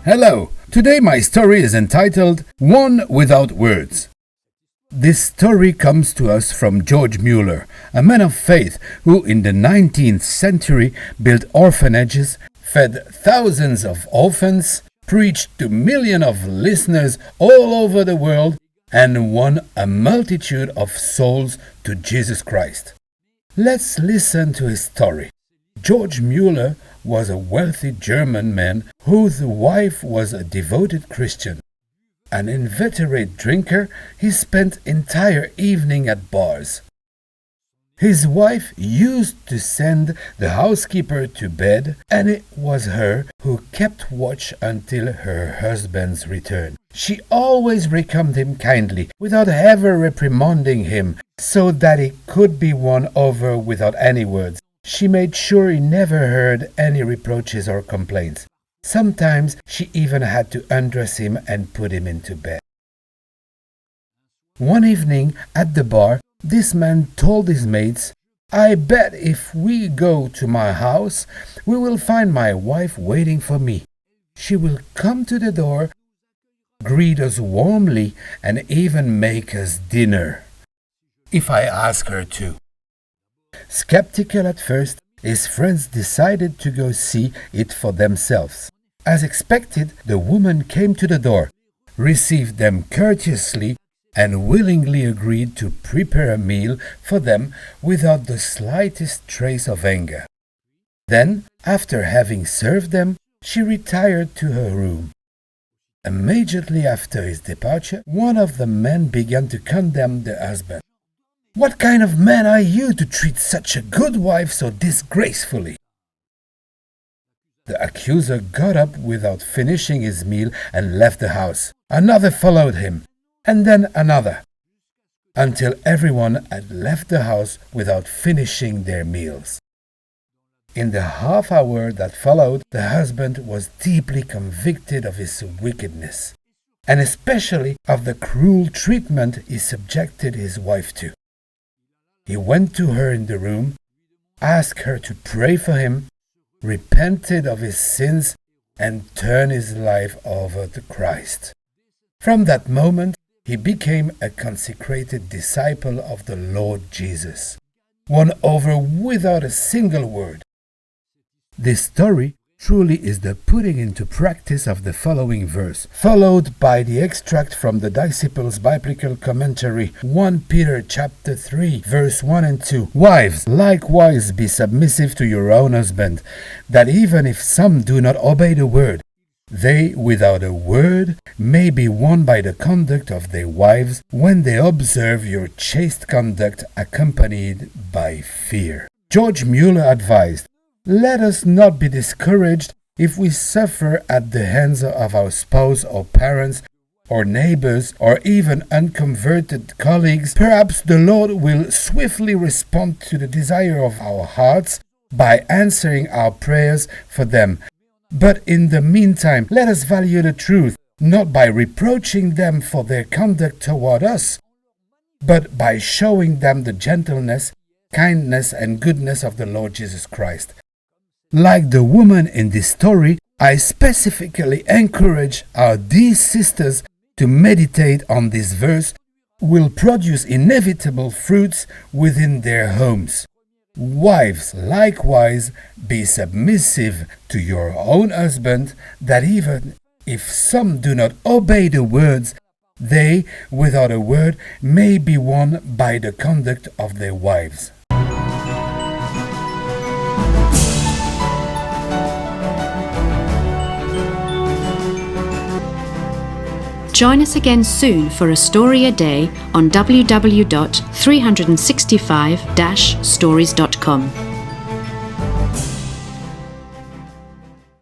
Hello! Today my story is entitled One Without Words. This story comes to us from George Müller, a man of faith who in the 19th century built orphanages, fed thousands of orphans, preached to millions of listeners all over the world, and won a multitude of souls to Jesus Christ. Let's listen to his story. George Müller was a wealthy German man whose wife was a devoted Christian. An inveterate drinker, he spent entire evening at bars. His wife used to send the housekeeper to bed, and it was her who kept watch until her husband's return. She always welcomed him kindly, without ever reprimanding him, so that he could be won over without any words. She made sure he never heard any reproaches or complaints. Sometimes she even had to undress him and put him into bed. One evening at the bar, this man told his mates, "I bet if we go to my house, we will find my wife waiting for me. She will come to the door, greet us warmly, and even make us dinner, if I ask her to." Skeptical at first, his friends decided to go see it for themselves. As expected, the woman came to the door, received them courteously, and willingly agreed to prepare a meal for them without the slightest trace of anger. Then, after having served them, she retired to her room. Immediately after his departure, one of the men began to condemn the husband. "What kind of man are you to treat such a good wife so disgracefully?" The accuser got up without finishing his meal and left the house. Another followed him, and then another, until everyone had left the house without finishing their meals. In the half hour that followed, the husband was deeply convicted of his wickedness, and especially of the cruel treatment he subjected his wife to. He went to her in the room, asked her to pray for him, repented of his sins, and turned his life over to Christ. From that moment, he became a consecrated disciple of the Lord Jesus, won over without a single word. This story truly is the putting into practice of the following verse, followed by the extract from the Disciples' Biblical Commentary, 1 Peter chapter 3, verse 1 and 2. "Wives, likewise be submissive to your own husband, that even if some do not obey the word, they without a word may be won by the conduct of their wives when they observe your chaste conduct accompanied by fear." George Müller advised, "Let us not be discouraged if we suffer at the hands of our spouse or parents or neighbors or even unconverted colleagues. Perhaps the Lord will swiftly respond to the desire of our hearts by answering our prayers for them. But in the meantime, let us value the truth, not by reproaching them for their conduct toward us, but by showing them the gentleness, kindness, and goodness of the Lord Jesus Christ." Like the woman in this story, I specifically encourage our dear sisters to meditate on this verse, will produce inevitable fruits within their homes. Wives, likewise, be submissive to your own husband, that even if some do not obey the words, they, without a word, may be won by the conduct of their wives. Join us again soon for a story a day on www.365-stories.com.